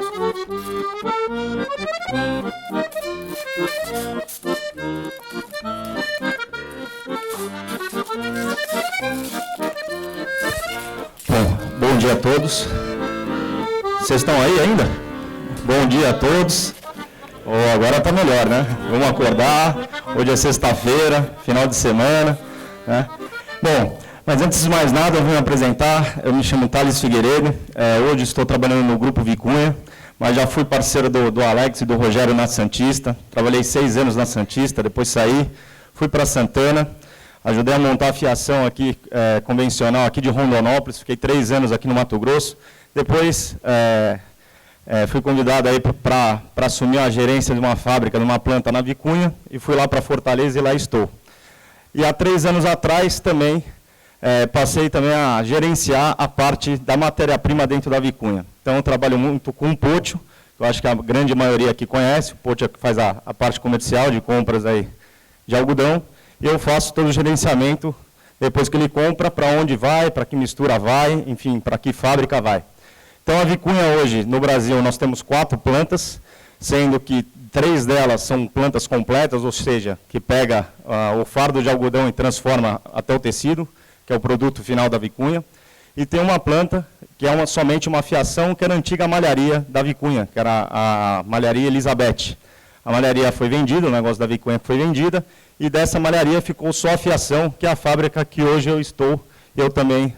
Bom dia a todos. Vocês estão aí ainda? Bom dia a todos. Oh, agora está melhor, né? Vamos acordar. Hoje é sexta-feira, final de semana, né? Bom, mas antes de mais nada, eu vou me apresentar. Eu me chamo Thales Figueiredo. Hoje estou trabalhando no Grupo Vicunha, mas já fui parceiro do Alex e do Rogério na Santista. Trabalhei 6 anos na Santista, depois saí, fui para Santana. Ajudei a montar a fiação aqui, convencional aqui de Rondonópolis. Fiquei 3 anos aqui no Mato Grosso. Depois fui convidado aí para assumir a gerência de uma fábrica, de uma planta na Vicunha, e fui lá para Fortaleza e lá estou. E há 3 anos atrás também passei também a gerenciar a parte da matéria-prima dentro da Vicunha. Então eu trabalho muito com o Pôtio, eu acho que a grande maioria aqui conhece, o Pôtio é que faz a parte comercial de compras aí de algodão, e eu faço todo o gerenciamento depois que ele compra, para onde vai, para que mistura vai, enfim, para que fábrica vai. Então, a Vicunha hoje, no Brasil, nós temos 4 plantas, sendo que 3 delas são plantas completas, ou seja, que pega o fardo de algodão e transforma até o tecido, que é o produto final da Vicunha. E tem uma planta que é somente uma fiação, que era a antiga malharia da Vicunha, que era a malharia Elizabeth. A malharia foi vendida, o negócio da Vicunha foi vendida, e dessa malharia ficou só a fiação, que é a fábrica que hoje eu também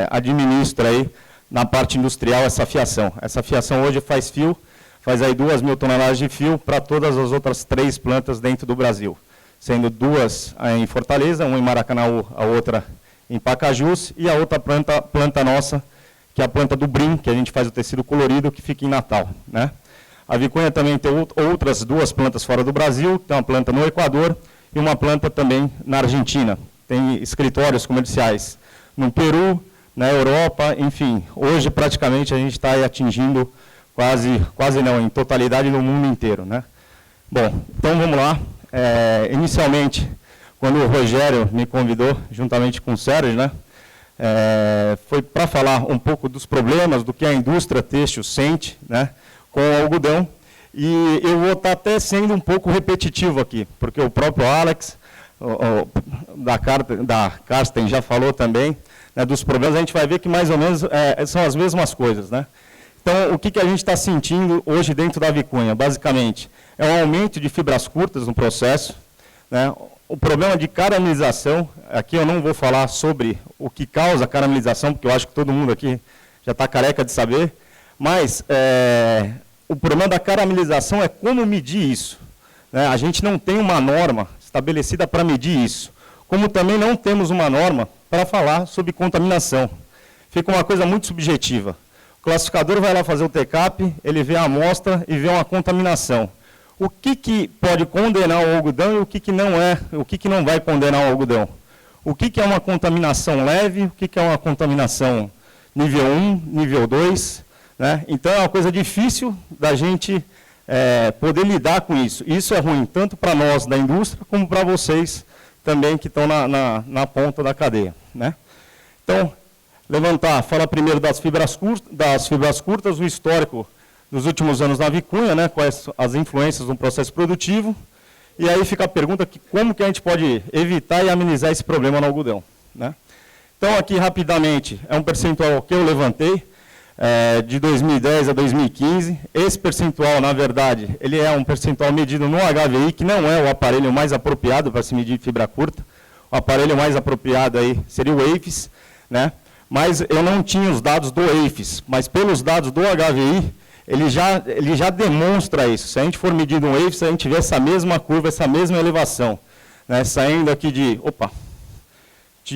administro aí, na parte industrial, essa fiação. Essa fiação hoje faz fio, faz aí 2.000 toneladas de fio para todas as outras 3 plantas dentro do Brasil, sendo 2 em Fortaleza, uma em Maracanaú, a outra em Pacajus, e a outra planta nossa, que é a planta do Brim, que a gente faz o tecido colorido, que fica em Natal, né? A Vicunha também tem outras 2 plantas fora do Brasil, tem uma planta no Equador e uma planta também na Argentina. Tem escritórios comerciais no Peru, na Europa, enfim, hoje praticamente a gente está atingindo quase não, em totalidade no mundo inteiro, né? Bom, então vamos lá. Inicialmente, quando o Rogério me convidou, juntamente com o Sérgio, né, foi para falar um pouco dos problemas, do que a indústria têxtil sente, né, com o algodão, e eu vou estar até sendo um pouco repetitivo aqui, porque o próprio Alex, da Karsten já falou também, né, dos problemas, a gente vai ver que mais ou menos são as mesmas coisas, né? Então, o que a gente está sentindo hoje dentro da Vicunha? Basicamente, é um aumento de fibras curtas no processo, né? O problema de caramelização, aqui eu não vou falar sobre o que causa a caramelização, porque eu acho que todo mundo aqui já está careca de saber, mas o problema da caramelização é como medir isso, né? A gente não tem uma norma estabelecida para medir isso, como também não temos uma norma para falar sobre contaminação. Fica uma coisa muito subjetiva. O classificador vai lá fazer o TCAP, ele vê a amostra e vê uma contaminação. O que pode condenar o algodão e o que não é, o que não vai condenar o algodão? O que é uma contaminação leve, o que é uma contaminação nível 1, nível 2, né? Então é uma coisa difícil da gente poder lidar com isso. Isso é ruim tanto para nós da indústria como para vocês também que estão na ponta da cadeia, né? Então, fala primeiro das fibras curtas, o histórico dos últimos anos na Vicunha, né, quais as influências no processo produtivo, e aí fica a pergunta como que a gente pode evitar e amenizar esse problema no algodão, né? Então, aqui rapidamente, é um percentual que eu levantei, de 2010 a 2015. Esse percentual, na verdade, ele é um percentual medido no HVI, que não é o aparelho mais apropriado para se medir fibra curta. O aparelho mais apropriado aí seria o AFES, né? Mas eu não tinha os dados do AFES, mas pelos dados do HVI, ele já demonstra isso. Se a gente for medir um AFES, a gente vê essa mesma curva, essa mesma elevação, né? Saindo aqui de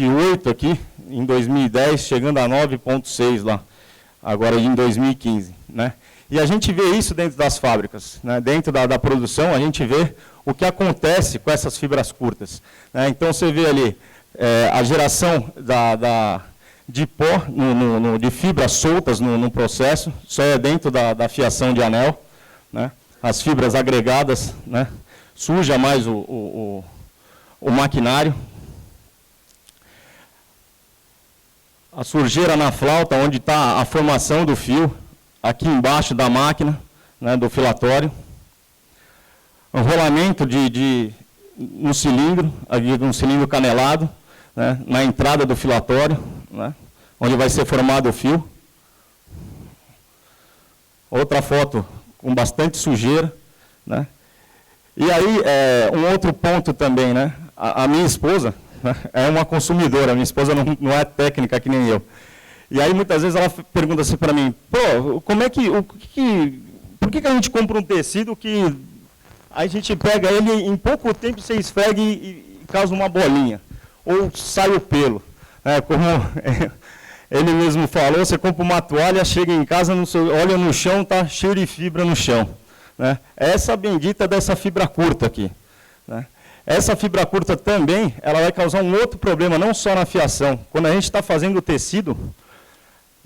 8 aqui, em 2010, chegando a 9,6 lá, agora em 2015, né? E a gente vê isso dentro das fábricas, né? Dentro da produção, a gente vê o que acontece com essas fibras curtas, né? Então, você vê ali a geração de pó, de fibras soltas no processo, só é dentro da fiação de anel, né? As fibras agregadas, né? Suja mais o maquinário. A surjeira na flauta, onde está a formação do fio, aqui embaixo da máquina, né, do filatório. Um rolamento no cilindro, um cilindro canelado, né, na entrada do filatório, né, onde vai ser formado o fio. Outra foto com bastante sujeira, né. E aí, um outro ponto também, né, a minha esposa, né, é uma consumidora, minha esposa não é técnica que nem eu. E aí, muitas vezes, ela pergunta assim para mim, pô, como é por que a gente compra um tecido que a gente pega ele, em pouco tempo você esfrega e causa uma bolinha, ou sai o pelo. Como ele mesmo falou, você compra uma toalha, chega em casa, olha no chão, está cheio de fibra no chão. Né? Essa bendita dessa fibra curta aqui. Né? Essa fibra curta também, ela vai causar um outro problema, não só na fiação. Quando a gente está fazendo o tecido,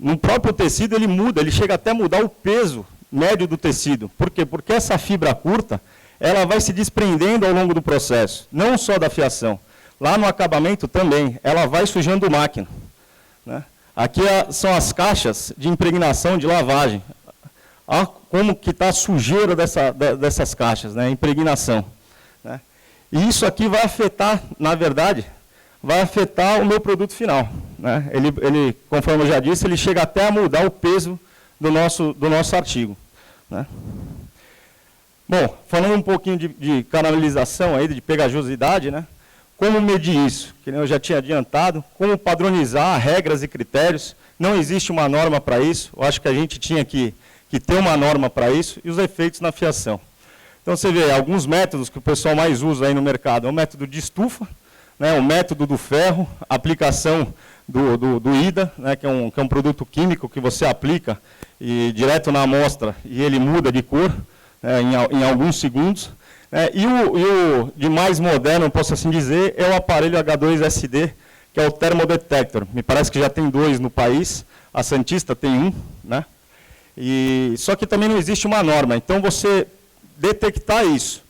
no próprio tecido ele muda, ele chega até a mudar o peso médio do tecido. Por quê? Porque essa fibra curta, ela vai se desprendendo ao longo do processo, não só da fiação. Lá no acabamento também, ela vai sujando máquina. Né? Aqui são as caixas de impregnação de lavagem. Olha como que está a sujeira dessas caixas, né? Impregnação. Né? E isso aqui vai afetar, na verdade, vai afetar o meu produto final. Né? Ele, conforme eu já disse, ele chega até a mudar o peso do nosso artigo. Né? Bom, falando um pouquinho de canalização, aí, de pegajosidade, né? Como medir isso? Que eu já tinha adiantado, como padronizar regras e critérios. Não existe uma norma para isso, eu acho que a gente tinha que ter uma norma para isso, e os efeitos na fiação. Então você vê, alguns métodos que o pessoal mais usa aí no mercado, é o método de estufa, né, o método do ferro, a aplicação do IDA, né, que é um produto químico que você aplica direto na amostra e ele muda de cor, em alguns segundos. E o de mais moderno, posso assim dizer, é o aparelho H2SD, que é o Thermodetector. Me parece que já tem 2 no país, a Santista tem 1. Né? Só que também não existe uma norma. Então, você detectar isso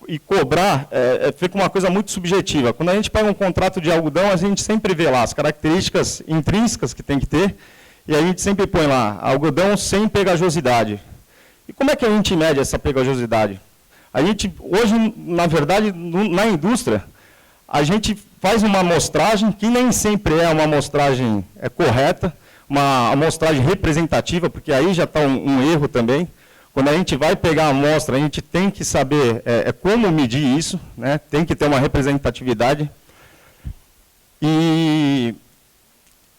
e cobrar fica uma coisa muito subjetiva. Quando a gente pega um contrato de algodão, a gente sempre vê lá as características intrínsecas que tem que ter, e a gente sempre põe lá, algodão sem pegajosidade. E como é que a gente mede essa pegajosidade? A gente, hoje, na verdade, na indústria, a gente faz uma amostragem, que nem sempre é uma amostragem correta, uma amostragem representativa, porque aí já está um erro também. Quando a gente vai pegar a amostra, a gente tem que saber como medir isso, né? Tem que ter uma representatividade. E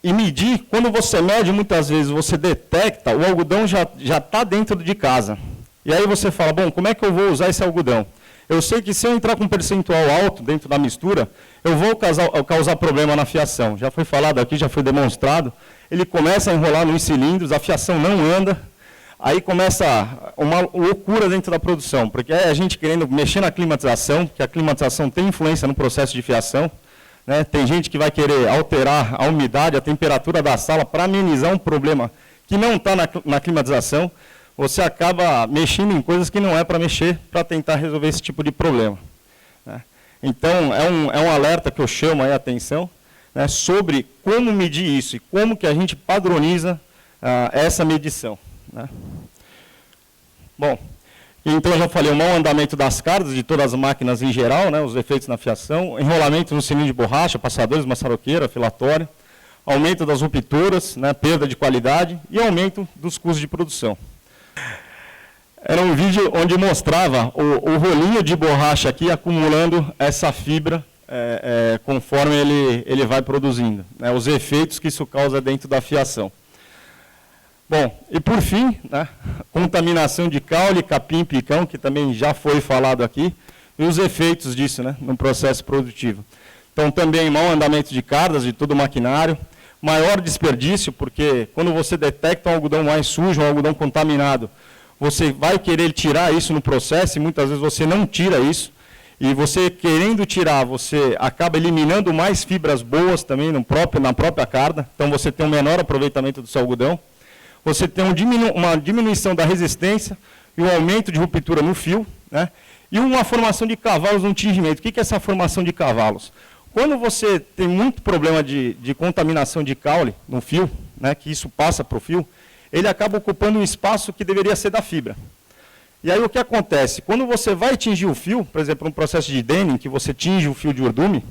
medir, quando você mede, muitas vezes você detecta, o algodão já está dentro de casa. E aí você fala, bom, como é que eu vou usar esse algodão? Eu sei que se eu entrar com um percentual alto dentro da mistura, eu vou causar problema na fiação. Já foi falado aqui, já foi demonstrado. Ele começa a enrolar nos cilindros, a fiação não anda, aí começa uma loucura dentro da produção, porque é a gente querendo mexer na climatização, que a climatização tem influência no processo de fiação. Né? Tem gente que vai querer alterar a umidade, a temperatura da sala para amenizar um problema que não está na climatização. Você acaba mexendo em coisas que não é para mexer, para tentar resolver esse tipo de problema. Né? Então, é um alerta que eu chamo aí a atenção, né, sobre como medir isso e como que a gente padroniza essa medição. Né? Bom, então eu já falei o mau andamento das cargas de todas as máquinas em geral, né, os efeitos na fiação, enrolamento no cilindro de borracha, passadores, maçaroqueira, filatório, aumento das rupturas, né, perda de qualidade e aumento dos custos de produção. Era um vídeo onde mostrava o rolinho de borracha aqui acumulando essa fibra conforme ele vai produzindo, né, os efeitos que isso causa dentro da fiação. Bom, e por fim, né, contaminação de caule, capim e picão, que também já foi falado aqui, e os efeitos disso, né, no processo produtivo. Então, também mau andamento de cargas de todo o maquinário, maior desperdício, porque quando você detecta um algodão mais sujo, um algodão contaminado, você vai querer tirar isso no processo, e muitas vezes você não tira isso, e você querendo tirar, você acaba eliminando mais fibras boas também na própria carga, então você tem um menor aproveitamento do seu algodão, você tem uma diminuição da resistência e um aumento de ruptura no fio, né? E uma formação de cavalos no tingimento. O que é essa formação de cavalos? Quando você tem muito problema de contaminação de caule no fio, né, que isso passa para o fio, ele acaba ocupando um espaço que deveria ser da fibra. E aí o que acontece? Quando você vai tingir o fio, por exemplo, no processo de denim, que você tinge o fio de urdume,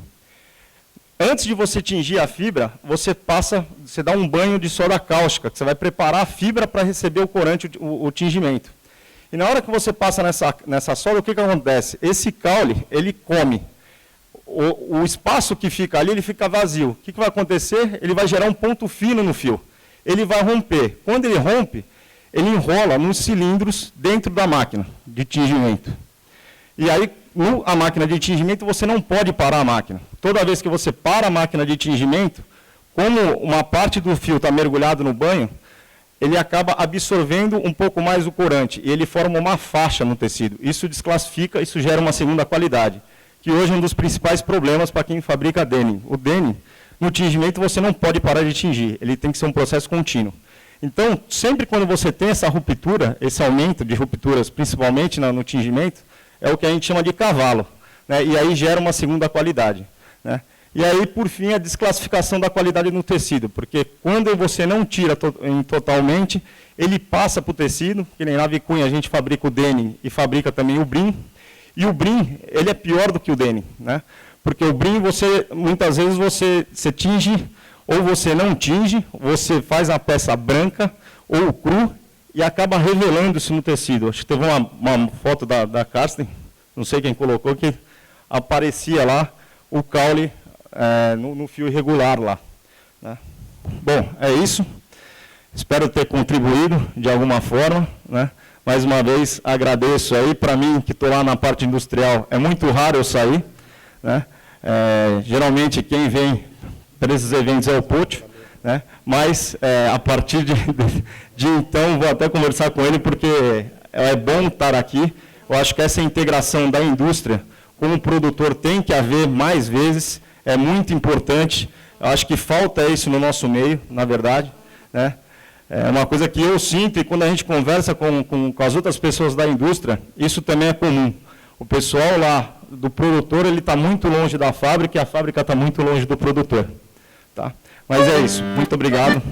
antes de você tingir a fibra, você dá um banho de soda cáustica, que você vai preparar a fibra para receber o corante, o tingimento. E na hora que você passa nessa soda, o que acontece? Esse caule, ele come. O espaço que fica ali, ele fica vazio. O que vai acontecer? Ele vai gerar um ponto fino no fio. Ele vai romper. Quando ele rompe, ele enrola nos cilindros dentro da máquina de tingimento. E aí, a máquina de tingimento, você não pode parar a máquina. Toda vez que você para a máquina de tingimento, como uma parte do fio está mergulhado no banho, ele acaba absorvendo um pouco mais o corante, e ele forma uma faixa no tecido. Isso desclassifica, isso gera uma segunda qualidade, que hoje é um dos principais problemas para quem fabrica denim. O denim, no tingimento, você não pode parar de tingir, ele tem que ser um processo contínuo. Então, sempre quando você tem essa ruptura, esse aumento de rupturas, principalmente no tingimento, é o que a gente chama de cavalo, né? E aí gera uma segunda qualidade, né? E aí, por fim, a desclassificação da qualidade no tecido, porque quando você não tira totalmente, ele passa para o tecido, que nem na Vicunha a gente fabrica o denim e fabrica também o brim, e o brim, ele é pior do que o denim, né? Porque o brim, muitas vezes você tinge, ou você não tinge, você faz a peça branca ou cru, e acaba revelando isso no tecido. Acho que teve uma foto da Karsten, não sei quem colocou, que aparecia lá o caule no fio irregular lá, né? Bom, é isso. Espero ter contribuído de alguma forma, né? Mais uma vez, agradeço aí. Para mim, que estou lá na parte industrial, é muito raro eu sair, né? Geralmente, quem vem para esses eventos é o Puccio, né? Mas, a partir de então, vou até conversar com ele, porque é bom estar aqui. Eu acho que essa integração da indústria com o produtor tem que haver mais vezes, é muito importante. Eu acho que falta isso no nosso meio, na verdade, né? É uma coisa que eu sinto, e quando a gente conversa com as outras pessoas da indústria, isso também é comum. O pessoal lá do produtor, ele está muito longe da fábrica, e a fábrica está muito longe do produtor. Tá? Mas é isso. Muito obrigado.